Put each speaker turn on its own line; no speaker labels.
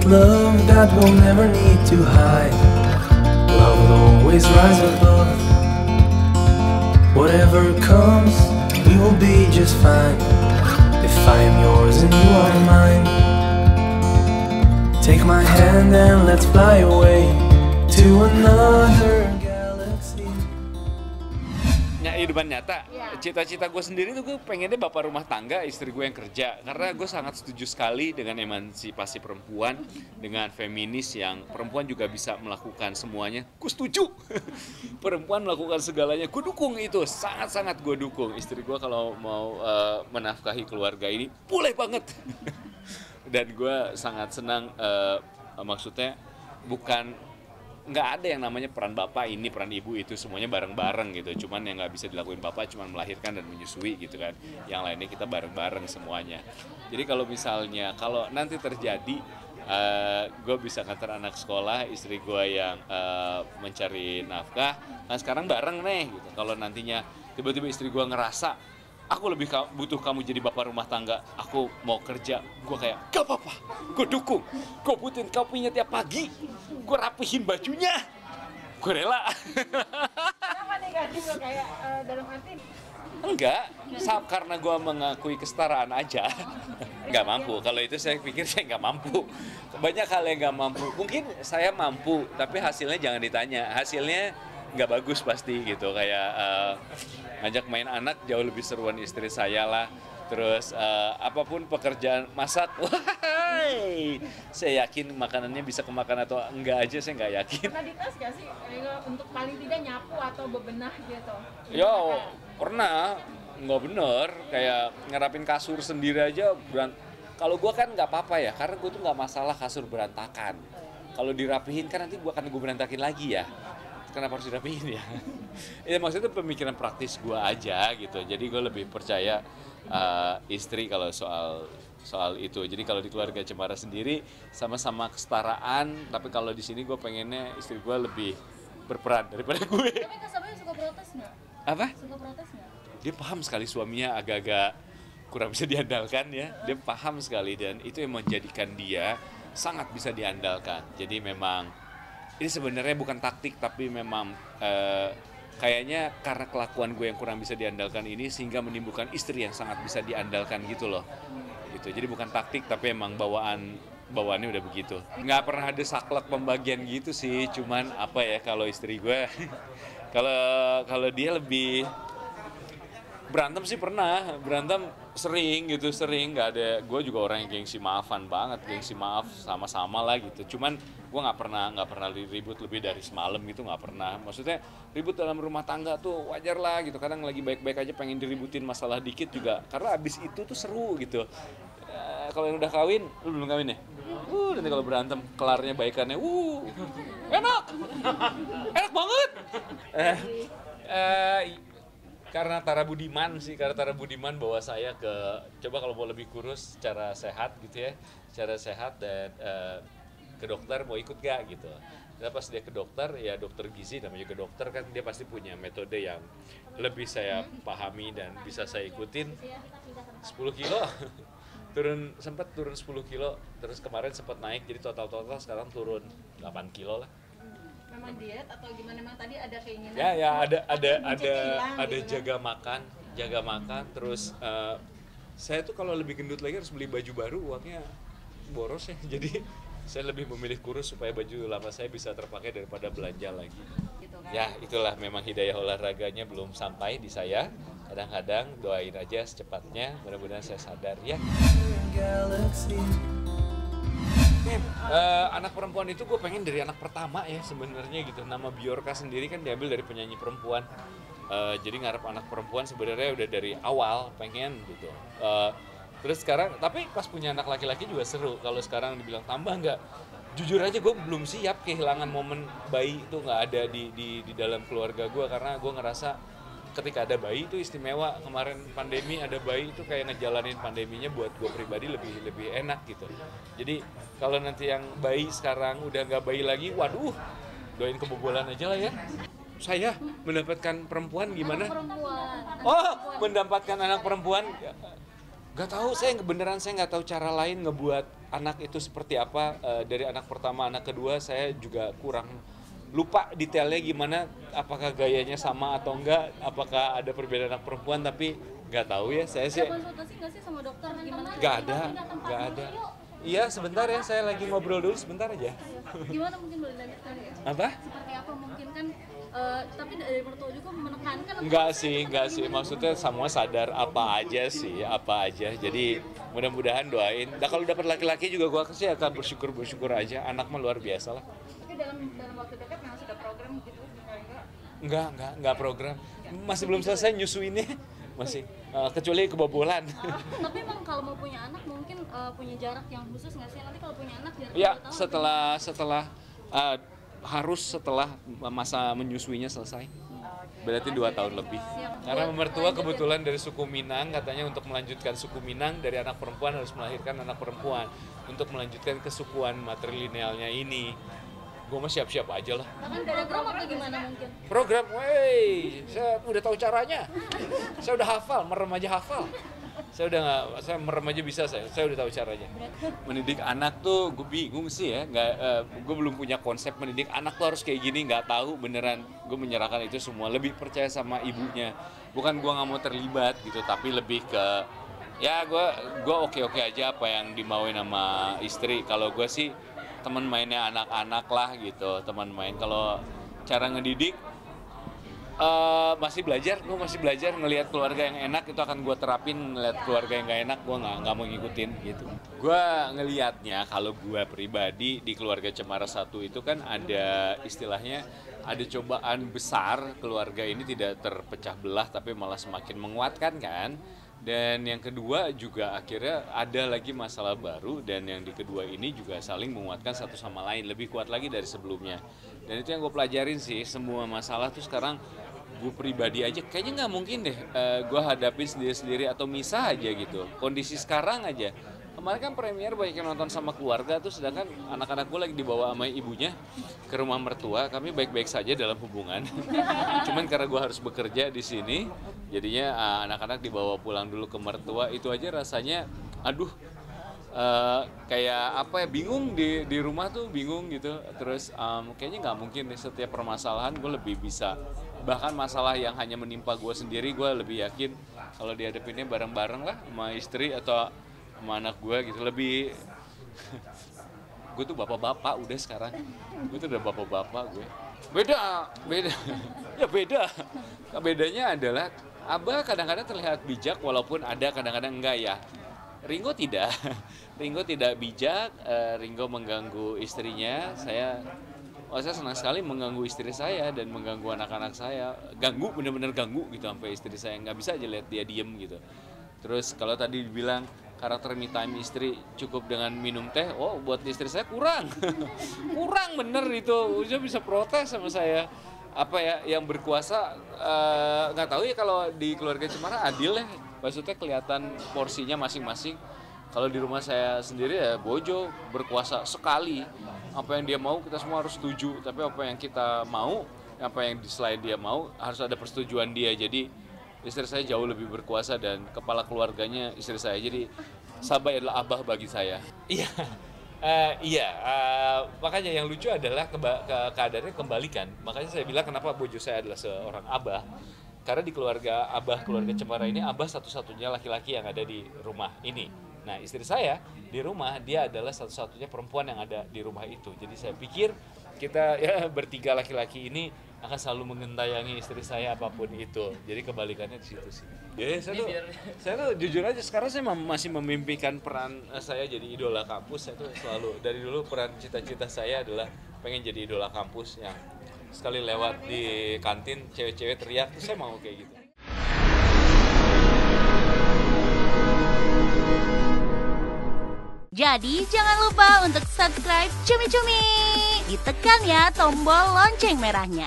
love that we'll never need to hide. Love will always rise above. Whatever comes, we will be just fine. If I am yours and you are mine, take my hand and let's fly away to another galaxy.
Kehidupan nyata, cita-cita gue sendiri tuh gue pengennya bapak rumah tangga, istri gue yang kerja. Karena gue sangat setuju sekali dengan emansipasi perempuan, dengan feminis yang perempuan juga bisa melakukan semuanya. Gue setuju, perempuan melakukan segalanya, gue dukung itu, sangat-sangat gue dukung. Istri gue kalau mau menafkahi keluarga ini, boleh banget. Dan gue sangat senang, maksudnya nggak ada yang namanya peran bapak ini, peran ibu itu, semuanya bareng-bareng gitu. Cuman yang nggak bisa dilakuin bapak cuman melahirkan dan menyusui gitu kan. Yang lainnya kita bareng-bareng semuanya. Jadi kalau nanti terjadi, gue bisa ngantar anak sekolah, istri gue yang mencari nafkah, kan sekarang bareng nih gitu. Kalau nantinya tiba-tiba istri gue ngerasa aku lebih butuh kamu jadi bapak rumah tangga, aku mau kerja, gue kayak, gak apa-apa, gue dukung, gue butuhin kopinya tiap pagi, gue rapihin bajunya, gue rela.
Kenapa negatif lo kayak dalam arti?
Enggak, karena gue mengakui kesetaraan aja, nggak mampu. Kalau itu saya pikir saya nggak mampu. Banyak hal yang nggak mampu, mungkin saya mampu, tapi hasilnya jangan ditanya, hasilnya nggak bagus pasti gitu. Kayak ngajak main anak jauh lebih seruan istri saya lah. Terus apapun pekerjaan masak, wahai, saya yakin makanannya bisa kemakan atau enggak aja saya nggak yakin.
Pernah dites gak sih untuk paling tidak nyapu atau bebenah gitu?
Yo, pernah, nggak bener, kayak ngerapin kasur sendiri aja kalau gue kan nggak apa-apa ya, karena gue tuh nggak masalah kasur berantakan. Kalau dirapihin kan nanti gue berantakin lagi ya. Kenapa harus dirapihin ya? Ya maksudnya pemikiran praktis gue aja gitu. Jadi gue lebih percaya istri kalau soal itu. Jadi kalau di keluarga Cemara sendiri sama-sama kesetaraan, tapi kalau di sini gue pengennya istri gue lebih berperan daripada gue.
Tapi kesannya suka protes nggak?
Apa?
Suka protes nggak?
Dia paham sekali suaminya agak-agak kurang bisa diandalkan ya. Dia paham sekali dan itu yang menjadikan dia sangat bisa diandalkan. Jadi memang ini sebenarnya bukan taktik, tapi memang kayaknya karena kelakuan gue yang kurang bisa diandalkan ini sehingga menimbulkan istri yang sangat bisa diandalkan gitu loh. Gitu. Jadi bukan taktik, tapi emang bawaannya udah begitu. Nggak pernah ada saklek pembagian gitu sih, cuman apa ya kalau istri gue kalau dia lebih berantem sih pernah, berantem sering nggak ada. Gue juga orang yang gengsi maafan banget, gengsi maaf sama-sama lah gitu. Cuman gue nggak pernah ribut lebih dari semalam gitu, nggak pernah. Maksudnya ribut dalam rumah tangga tuh wajar lah gitu. Kadang lagi baik-baik aja pengen diributin masalah dikit juga, karena abis itu tuh seru gitu. Kalau yang udah kawin, lu belum kawin ya? Nanti kalau berantem kelarnya baikannya, enak banget. Karena Tara Budiman bawa saya coba kalau mau lebih kurus secara sehat gitu ya, secara sehat dan ke dokter mau ikut gak gitu. Dan pas dia ke dokter, ya dokter gizi namanya juga dokter kan, dia pasti punya metode yang lebih saya pahami dan bisa saya ikutin. 10 kilo sempat turun 10 kilo, terus kemarin sempat naik, jadi total sekarang turun 8 kilo lah.
Memang diet atau gimana? Memang tadi ada keinginan?
Ya ada
gitu
jaga makan terus saya tuh kalau lebih gendut lagi harus beli baju baru, uangnya boros ya. Jadi saya lebih memilih kurus supaya baju lama saya bisa terpakai daripada belanja lagi.
Gitu kan? Ya,
itulah memang hidayah olahraganya belum sampai di saya. Kadang-kadang doain aja secepatnya, mudah-mudahan saya sadar ya. Anak perempuan itu gue pengen dari anak pertama ya sebenarnya gitu. Nama Bjorka sendiri kan diambil dari penyanyi perempuan. Jadi ngarep anak perempuan sebenarnya udah dari awal pengen gitu. Terus sekarang, tapi pas punya anak laki-laki juga seru. Kalau sekarang dibilang tambah nggak, jujur aja gue belum siap kehilangan momen bayi itu nggak ada di dalam keluarga gue, karena gue ngerasa ketika ada bayi itu istimewa. Kemarin pandemi ada bayi itu kayak ngejalanin pandeminya buat gue pribadi lebih enak gitu. Jadi kalau nanti yang bayi sekarang udah nggak bayi lagi, waduh, doain kebobolan aja lah ya. Saya mendapatkan perempuan gimana? Mendapatkan anak perempuan. Gak tahu, saya nggak tahu cara lain ngebuat anak itu seperti apa, dari anak pertama, anak kedua saya juga kurang lupa detailnya gimana, apakah gayanya sama atau enggak, apakah ada perbedaan anak perempuan, tapi nggak tahu ya. Saya sih
konsultasi nggak sih sama dokter gimana?
nggak ada. Iya, sebentar ya, saya lagi ngobrol dulu sebentar aja.
Gimana mungkin boleh lanjutkan ya?
Apa?
Seperti apa mungkin kan, tapi dari mertua juga menekankan.
Enggak sih, maksudnya semua sadar apa aja. Jadi mudah-mudahan doain. Nah, kalau dapat laki-laki juga gua sih akan bersyukur aja. Anak mah luar biasa lah.
Tapi dalam waktu dekat memang sudah program gitu,
Enggak program. Masih belum selesai nyusuinnya. Masih kecuali kebobolan.
Tapi emang kalau mau punya anak mungkin punya jarak yang khusus nggak sih? Nanti kalau punya anak jarak
Ya,
2 tahun.
setelah harus setelah masa menyusuinya selesai. Berarti 2 tahun lebih. Karena mertua kebetulan dari suku Minang, katanya untuk melanjutkan suku Minang dari anak perempuan harus melahirkan anak perempuan untuk melanjutkan kesukuan matrilinealnya ini. Gue mah siap-siap aja lah.
Bahkan program atau gimana mungkin?
Program, saya udah tahu caranya. Saya udah hafal, merem aja hafal. Saya merem aja bisa, saya udah tahu caranya. Mendidik anak tuh gue bingung sih ya, gue belum punya konsep mendidik anak tuh harus kayak gini, nggak tahu beneran. Gue menyerahkan itu semua, lebih percaya sama ibunya. Bukan gue nggak mau terlibat gitu, tapi lebih ke ya gue oke aja apa yang dimauin sama istri. Kalau gue sih teman mainnya anak-anak lah gitu, teman main. Kalau cara ngedidik masih belajar ngelihat keluarga yang enak itu akan gue terapin, ngelihat keluarga yang gak enak gue nggak mau ngikutin gitu. Gue ngelihatnya kalau gue pribadi di keluarga Cemara 1 itu kan ada istilahnya ada cobaan besar, keluarga ini tidak terpecah belah tapi malah semakin menguatkan kan. Dan yang kedua juga akhirnya ada lagi masalah baru, dan yang di kedua ini juga saling menguatkan satu sama lain, lebih kuat lagi dari sebelumnya. Dan itu yang gue pelajarin sih, semua masalah tuh sekarang gue pribadi aja kayaknya nggak mungkin deh gue hadapin sendiri-sendiri atau misah aja gitu. Kondisi sekarang aja, kemarin kan premier banyak yang nonton sama keluarga tuh, sedangkan anak-anak gue lagi dibawa sama ibunya ke rumah mertua. Kami baik-baik saja dalam hubungan, cuman karena gue harus bekerja di sini, jadinya anak-anak dibawa pulang dulu ke mertua. Itu aja rasanya, aduh, kayak apa ya, bingung di rumah tuh bingung gitu. Terus kayaknya nggak mungkin nih, setiap permasalahan gue lebih bisa, bahkan masalah yang hanya menimpa gue sendiri, gue lebih yakin kalau dihadapinnya bareng-bareng lah sama istri atau sama anak gue gitu. Lebih gue tuh bapak-bapak udah sekarang, gue tuh udah bapak-bapak gue. Beda ya beda. Bedanya adalah Abah kadang-kadang terlihat bijak walaupun ada kadang-kadang enggak ya. Ringo tidak bijak. Ringo mengganggu istrinya. Saya senang sekali mengganggu istri saya dan mengganggu anak-anak saya. Ganggu, bener-bener ganggu gitu sampai istri saya nggak bisa aja lihat dia diem gitu. Terus kalau tadi dibilang karakter me time istri cukup dengan minum teh, buat istri saya kurang. Kurang bener itu. Dia bisa protes sama saya. Apa ya, yang berkuasa nggak tahu ya, kalau di keluarga Cemara adil ya. Maksudnya kelihatan porsinya masing-masing. Kalau di rumah saya sendiri ya Bojo berkuasa sekali. Apa yang dia mau kita semua harus setuju, tapi apa yang kita mau, apa yang selain dia mau harus ada persetujuan dia. Jadi istri saya jauh lebih berkuasa dan kepala keluarganya istri saya. Jadi Sabay adalah abah bagi saya. Iya, makanya yang lucu adalah keadaannya kembalikan. Makanya saya bilang kenapa Bojo saya adalah seorang abah. Karena di keluarga abah, keluarga Cemara ini, abah satu-satunya laki-laki yang ada di rumah ini. Nah, istri saya di rumah, dia adalah satu-satunya perempuan yang ada di rumah itu. Jadi saya pikir kita ya bertiga laki-laki ini akan selalu mengentayangi istri saya apapun itu. Jadi kebalikannya di situ sih. Ya, saya tuh jujur aja sekarang saya masih memimpikan peran saya jadi idola kampus. Saya tuh selalu dari dulu peran cita-cita saya adalah pengen jadi idola kampus, yang sekali lewat di kantin cewek-cewek teriak tuh saya mau kayak gitu.
Jadi jangan lupa untuk subscribe Cumi Cumi. Ditekan ya tombol lonceng merahnya.